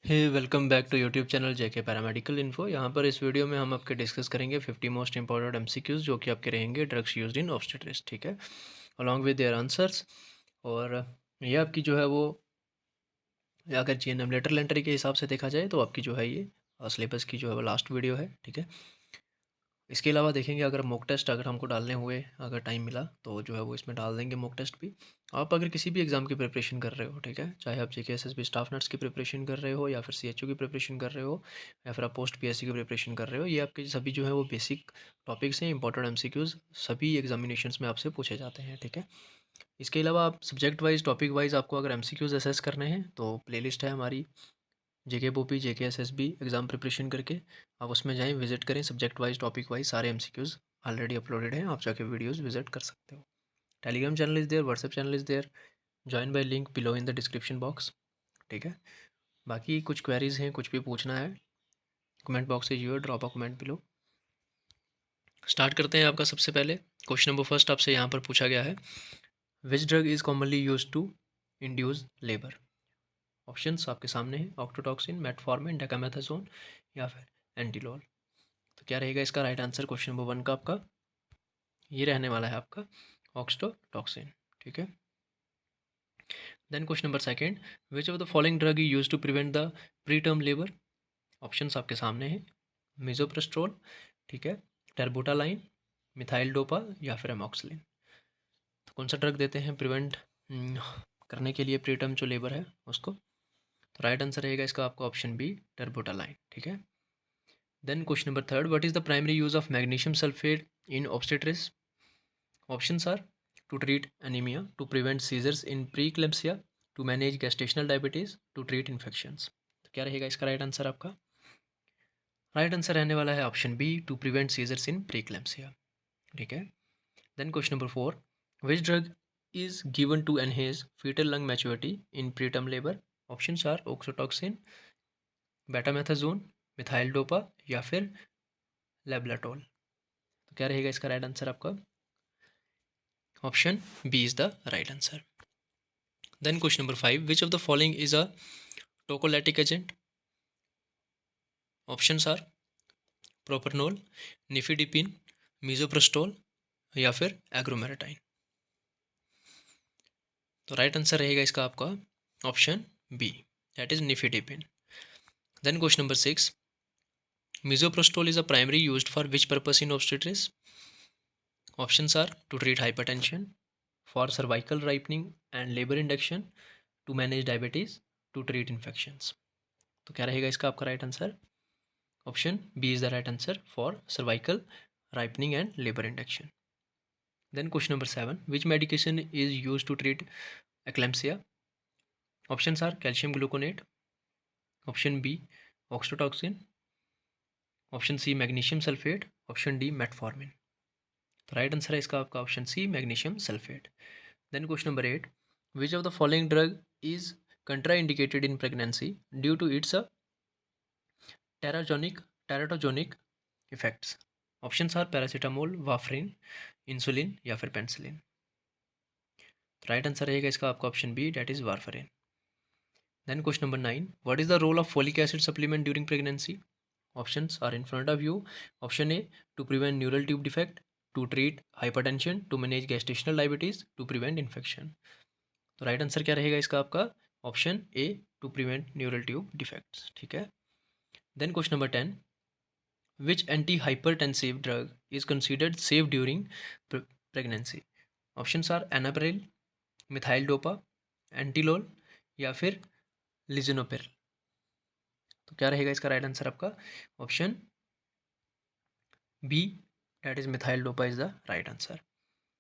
Hey welcome back to YouTube channel JK paramedical info. यहाँ पर इस वीडियो में हम आपके डिस्कस करेंगे 50 मोस्ट इंपॉर्टेंट एमसीक्यूज जो कि आपके रहेंगे ड्रग्स यूज्ड इन ऑब्स्टेट्रिक्स, ठीक है, अलॉन्ग विद देयर आंसर्स। और ये आपकी जो है वो, अगर जीएनएम लेटर लेंटरी के हिसाब से देखा जाए तो आपकी जो है ये सिलेबस की जो है वो लास्ट वीडियो है, ठीक है। इसके अलावा देखेंगे अगर मॉक टेस्ट अगर हमको डालने हुए, अगर टाइम मिला तो जो है वो इसमें डाल देंगे मॉक टेस्ट भी। आप अगर किसी भी एग्ज़ाम की प्रिपरेशन कर रहे हो, ठीक है, चाहे आप जेके एसएसबी स्टाफ नर्स की प्रिपरेशन कर रहे हो या फिर सीएचओ की प्रिपरेशन कर रहे हो या फिर आप पोस्ट पीएससी की प्रिपरेशन कर रहे हो, ये आपके सभी जो है वो बेसिक टॉपिक्स हैं, इंपॉर्टेंट एमसीक्यूज़ सभी एग्जामिनेशंस में आपसे पूछे जाते हैं, ठीक है। इसके अलावा आप सब्जेक्ट वाइज टॉपिक वाइज आपको अगर एमसीक्यूज़ असेस करने हैं तो प्लेलिस्ट है हमारी जेके पोपी जेके एसएसबी एग्ज़ाम प्रिपरेशन करके, आप उसमें जाएं, विजिट करें, सब्जेक्ट वाइज टॉपिक वाइज सारे एमसीक्यूज़ ऑलरेडी अपलोडेड हैं, आप जाके वीडियोस विजिट कर सकते हो। Telegram channel is there, WhatsApp channel is there, join by link below in the description box, ठीक है। बाकी कुछ क्वेरीज हैं, कुछ भी पूछना है, comment box is your, drop a comment below. Start करते हैं। आपका सबसे पहले क्वेश्चन नंबर फर्स्ट आपसे यहाँ पर पूछा गया है, which drug is commonly use to induce labour. Options आपके सामने हैं, ऑक्टोटॉक्सिन, मेटफॉर्मिन, डेकामेथासोन या फिर एंटीलोल। तो क्या रहेगा इसका right answer question number one का आपका, ये रहने वाला है आपका ऑक्सोटॉक्सिन, ठीक है। Then question number second, which of the following drug you use to prevent the preterm labour. Options आपके सामने हैं, मिजोप्रेस्ट्रोल, ठीक है, टर्बोटालाइन, मिथाइल डोपा या फिर एमॉक्सिलिन। तो कौन सा ड्रग देते हैं प्रिवेंट करने के लिए प्री टर्म जो लेबर है उसको। तो राइट आंसर रहेगा इसका आपका ऑप्शन बी, टर्बोटालाइन, ठीक है। Then question number third, what is the primary use of magnesium sulphate in obstetrics. Options are to treat anemia, to prevent seizures in preeclampsia, to manage gestational diabetes, to treat infections। तो क्या रहेगा इसका right answer आपका, right answer रहने वाला है option B, to prevent seizures in preeclampsia, ठीक है। Then question number four, which drug is given to enhance fetal lung maturity in preterm labour. Options are oxytocin, betamethasone, methyl dopa या फिर labetalol. तो क्या रहेगा इसका राइट आंसर आपका, option B is the right answer. Then question number 5, which of the following is a tocolytic agent? Options are propanol, nifedipine, misoprostol या फिर एग्रोमेटाइन। तो राइट आंसर रहेगा इसका आपका option B, that is nifedipine. Then question number 6, misoprostol is a primary used for which purpose in obstetrics? Options are to treat hypertension, for cervical ripening and labor induction, to manage diabetes, to treat infections। तो क्या रहेगा इसका आपका right answer, option B is the right answer for cervical ripening and labor induction. Then question number 7, which medication is used to treat eclampsia? Options are calcium gluconate, option B oxytocin, option C magnesium sulfate, option D metformin। तो right answer है इसका आपका option C, magnesium sulphate. Then question number 8, which of the following drug is contraindicated in pregnancy due to its teratogenic effects। Options are paracetamol, warfarin, insulin या फिर penicillin. तो right answer रहेगा इसका आपका option B, that is warfarin. Then question number 9, what is the role of folic acid supplement during pregnancy. Options are in front of you. Option A, to prevent neural tube defect, to treat hypertension, to manage gestational diabetes, to prevent infection. तो right answer क्या रहेगा इसका आपका, option A, to prevent neural tube defects, ठीक है। Then question number 10, which anti hypertensive drug is considered safe during pregnancy. Options are enalapril, methyl dopa, एंटीलोल या फिर लिजिनोपिर। तो क्या रहेगा इसका राइट आंसर आपका, option B, that is methyl dopa is the right answer.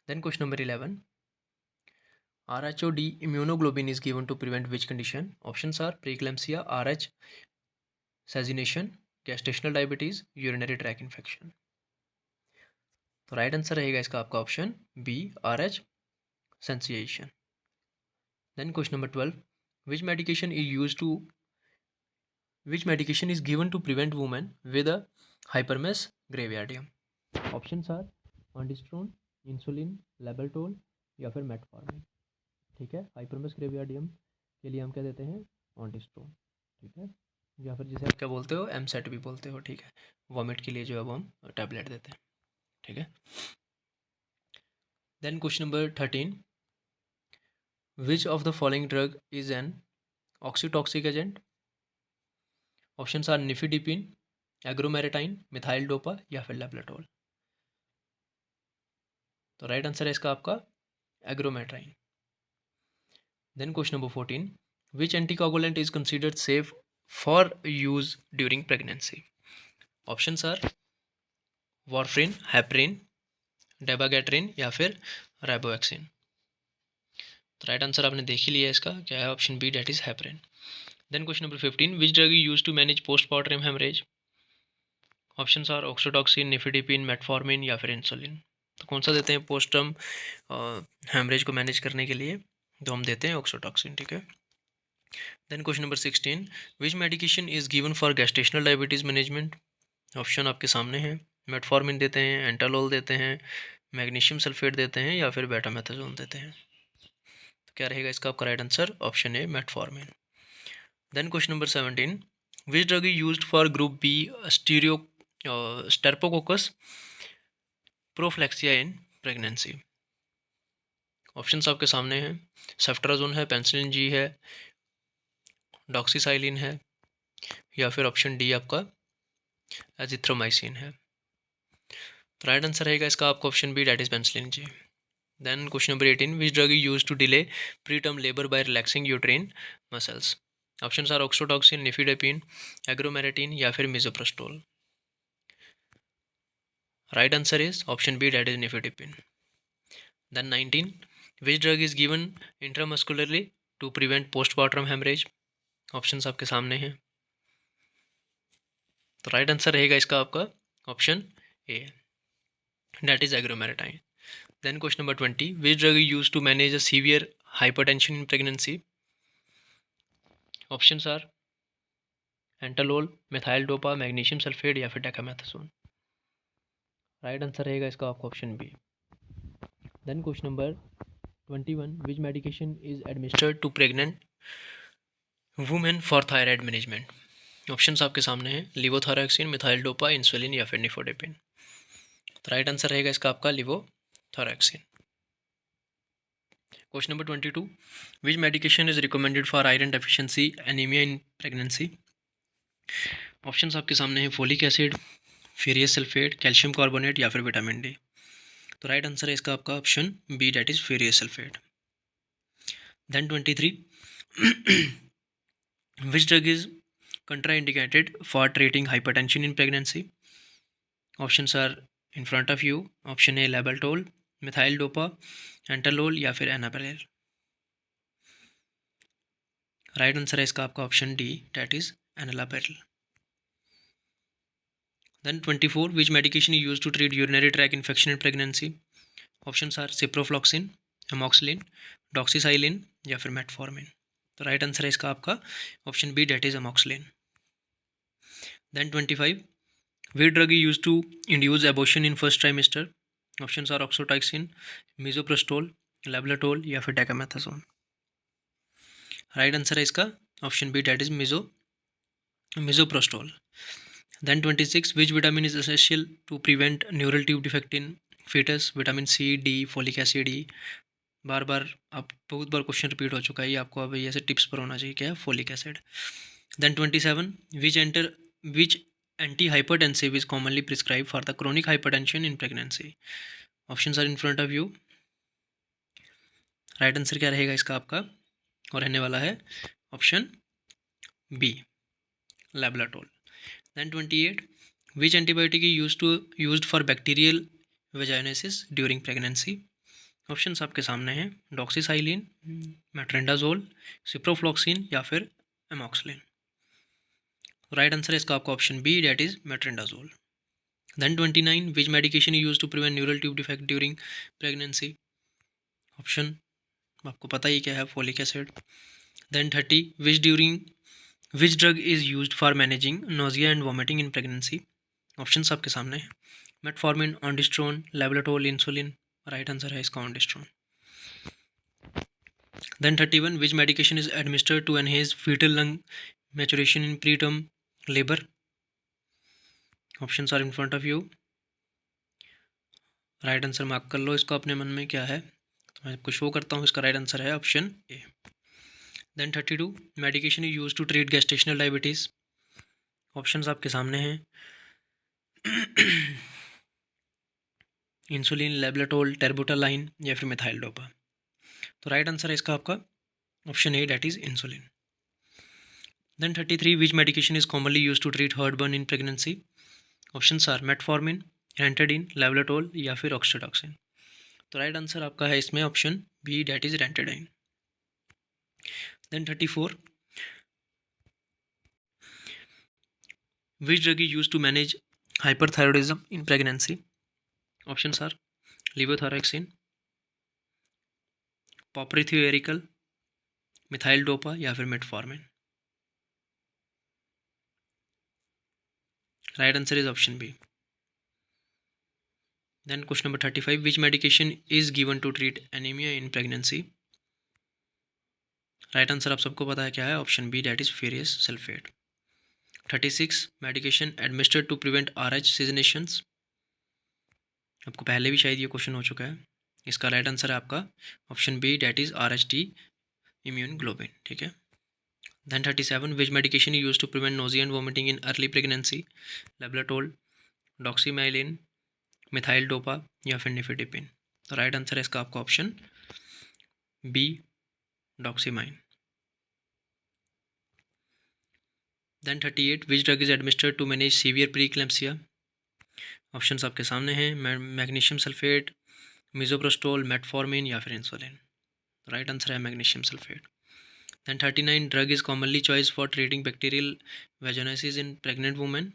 Then question number 11, RHOD immunoglobulin is given to prevent which condition? Options are preeclampsia, RH, sazzination, gestational diabetes, urinary tract infection। तो right answer रहेगा इसका आपका option B, RH sensation। Then question number 12, which medication is used to which medication is given to prevent women with a hypermesh gravidium। Options are ondansetron, insulin, labetalol या फिर metformin, ठीक है। हाइपरमेस ग्रेवियार्डियम के लिए हम क्या देते हैं, ऑन्डिस्ट्रोन, ठीक है। या फिर जिसे आप क्या बोलते हो, एमसेट भी बोलते हो, ठीक है। वॉमिट के लिए जो है वो हम टैबलेट देते हैं, ठीक है। Then question number 13, which of the following drug is an oxytocic agent? Options are nifedipine, एग्रोमेरेटाइन, मिथाइल डोपा या फिर लेबलेटोल। तो राइट आंसर है इसका आपका ergometrine. Then question number 14, which anticoagulant is considered safe for use during pregnancy? Options are warfarin, heparin, dabigatran या फिर राइबोवैक्सीन। तो राइट आंसर आपने देख ही लिया इसका, क्या है? Option B, that is heparin. Then question number 15, which drug you use to manage postmortem haemorrhage? Options are oxytocin, nifedipine, metformin या फिर इंसुलिन। तो कौन सा देते हैं पोस्टम हेमरेज को मैनेज करने के लिए? तो हम देते हैं ऑक्सीटॉक्सिन, ठीक है। Then question number 16, which medication is given for gestational diabetes management? Option आपके सामने हैं, मेटफॉर्मिन देते हैं, एंटालोल देते हैं, मैग्नीशियम सल्फेट देते हैं या फिर बेटामेथाजोन देते हैं। तो क्या रहेगा इसका आपका right answer? Option A, metformin. Then question number 17, which drug is used for group B streptococcus prophylaxis in pregnancy? Options आपके सामने हैं, सेफ्ट्राजोन है, पेंसिलिन जी है, डॉक्सीसाइलिन है या फिर ऑप्शन डी आपका एजिथ्रोमाइसिन है। तो राइट आंसर रहेगा इसका आपका option B, that is penicillin G. Then question number 18, which drug is used to delay preterm labour by relaxing uterine muscles? Options are oxytocin, nifedipine, एग्रोमेरेटिन या फिर misoprostol. Right answer is option B, that is nifedipine. Then 19, which drug is given intramuscularly to prevent postmortem haemorrhage? Options आपके सामने हैं। तो right answer रहेगा इसका आपका ऑप्शन ए, डेट इज एग्रोमेरेटाइन। Then question number 20, which drug is used to manage a severe hypertension in pregnancy? Options are एंटालोल, methyl dopa, magnesium sulphate या फिर डेकामेथासोन। राइट आंसर रहेगा इसका आपका option B. Then question number 21, which medication is administered to pregnant women for thyroid management? Options आपके सामने हैं, लिवोथोरैक्सिन, methyl dopa, insulin या फिर निफोडेपिन। तो राइट आंसर रहेगा इसका आपका levothyroxine. Question number 22, which medication is recommended for iron deficiency anaemia in pregnancy? Options आपके सामने हैं, folic acid, ferrous sulphate, calcium carbonate या फिर विटामिन डी। तो राइट आंसर है इसका आपका option B, that is ferrous sulphate. Then 23, which drug is contraindicated for treating hypertension in pregnancy? Options are in front of you. Option A, labaltol, methyl dopa, एंटालोल या फिर enalapril. Right answer है इसका आपका option D, that is enalapril. Then 24, which medication is used to treat urinary tract infection in pregnancy? Options are ciprofloxacin, amoxicillin, doxycycline या फिर metformin. तो right answer है इसका आपका option B, that is amoxicillin. Then 25, which drug is used to induce abortion in first trimester? Options are oxytocin, misoprostol, labetalol या फिर dexamethasone. Right answer है इसका option B, that is misoprostol. Then 26, which vitamin is essential to prevent neural tube defect in foetus? Vitamin C, D, folic acid E. बार बार आप बहुत बार question repeat हो चुका है, ये आपको अब ऐसे टिप्स पर होना चाहिए, क्या है? Folic acid. देन 27, विच antihypertensive is commonly prescribed for the chronic hypertension in pregnancy? Options are in front of you. Right answer क्या रहेगा इसका आपका, और रहने वाला है option B, labetalol. Then 28, which antibiotic used for bacterial vaginosis during pregnancy? Options आपके सामने हैं, डॉक्सीसाइलिन, मेट्रेंडाजोल, सिप्रोफ्लॉक्सिन या फिर एमॉक्सिलिन। राइट आंसर है इसका आपका option B, that is metronidazole. Then 29, which medication is used to prevent neural tube defect during pregnancy? Option आपको पता ही क्या है, folic acid. Then 30, which drug is used for managing nausea and vomiting in pregnancy? Options आपके सामने हैं, metformin, ऑन्डिस्ट्रोन, लेबलाटोल, insulin. Right answer है इसका ऑन्डिस्ट्रोन। Then 31, which medication is administered to enhance fetal lung maturation in preterm labour. Options are in front of you. Right answer mark कर लो इसको अपने मन में क्या है, तो मैं आपको शो करता हूँ। इसका राइट आंसर है option A. Then 32, medication is use to treat gestational diabetes. Options आपके सामने हैं। इंसुलिन, लेबलेटोल, टेर्बुटालाइन या फिर मिथाइल डोपा। तो राइट आंसर है इसका आपका option A, that is insulin. Then 33, which medication is commonly use to treat heartburn in pregnancy. Options are metformin, ranitidine, labetalol या फिर ऑक्सीटॉक्सिन। तो राइट आंसर आपका है इसमें option B, that is रेंटाडीन। Then 34, which drug is use to manage hyperthyroidism in pregnancy. Options are levothyroxine, poprithierical, methyl dopa या फिर metformin. Right answer is option B. Then question number 35, which medication is given to treat anaemia in pregnancy. Right answer आप सबको पता है क्या है, option B, that is ferrous sulphate. 36, medication administered to prevent RH sensitisations. आपको पहले भी शायद ये क्वेश्चन हो चुका है। इसका राइट आंसर है आपका option B, that is RHD immunoglobulin. ठीक है। Then 37, which medication is used to prevent nausea and vomiting in early pregnancy? Labetalol, doxylamine, methyl dopa या फिर निफेडिपिन। तो राइट आंसर है इसका आपका option B, doxylamine. Then 38, which drug is administered to manage severe preeclampsia? Options आपके सामने हैं। Magnesium sulphate, misoprostol, metformin या फिर इंसुलिन। राइट आंसर है magnesium sulphate. Then 39, drug is commonly choice for treating bacterial vaginosis in pregnant women.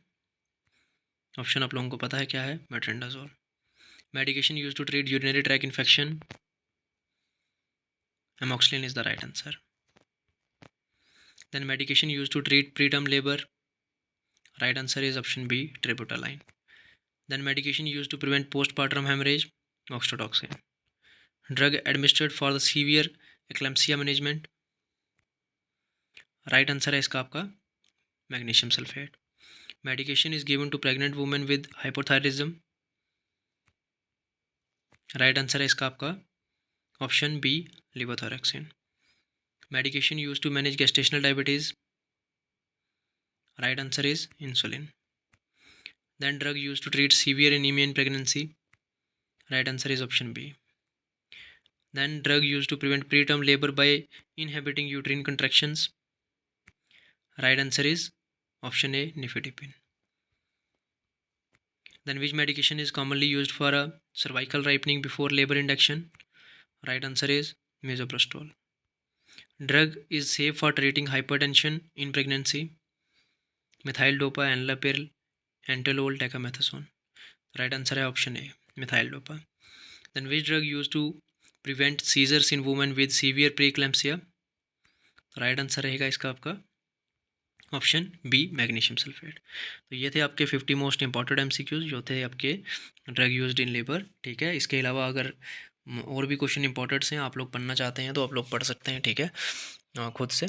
Option आप लोगों को पता है क्या है, metronidazole. Medication use to treat urinary tract infection. Amoxicillin is the right answer. Then medication use to treat preterm labour. Right answer is option B, terbutaline. Then medication use to prevent postpartum haemorrhage, oxytocin. Drug administered for the severe eclampsia management. Right answer है इसका आपका magnesium sulphate. Medication is given to pregnant women with hypothyroidism. Right answer है इसका आपका option B, levothyroxine. Medication use to manage gestational diabetes. Right answer is insulin. Then drug use to treat severe anaemia in pregnancy. Right answer is option B. Then drug use to prevent preterm labour by inhibiting uterine contractions. Right answer is option A, nifedipine. Then which medication is commonly used for a cervical ripening before labor induction? Right answer is misoprostol. Drug is safe for treating hypertension in pregnancy. Methyl dopa, enalapril, entelol, dexamethasone. Right answer है option A, methyl dopa. Then which drug used to prevent seizures in women with severe preeclampsia? Right answer रहेगा इसका आपका option B, magnesium sulphate. तो ये थे आपके 50 most important MCQs जो थे आपके ड्रग यूज्ड इन लेबर। ठीक है। इसके अलावा अगर और भी क्वेश्चन इंपॉर्टेंट्स हैं, आप लोग पढ़ना चाहते हैं तो आप लोग पढ़ सकते हैं। ठीक है, खुद से।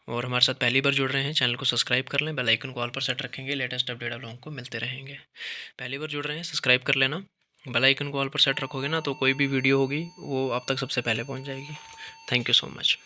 और हमारे साथ पहली बार जुड़ रहे हैं, चैनल को सब्सक्राइब कर लें, बेल आइकन को ऑल पर सेट रखेंगे, लेटेस्ट अपडेट आप लोगों को मिलते रहेंगे। पहली बार जुड़ रहे हैं, सब्सक्राइब कर लेना, बेल आइकन को ऑल पर सेट रखोगे ना तो कोई भी वीडियो होगी वो आप तक सबसे पहले पहुँच जाएगी। Thank you so much.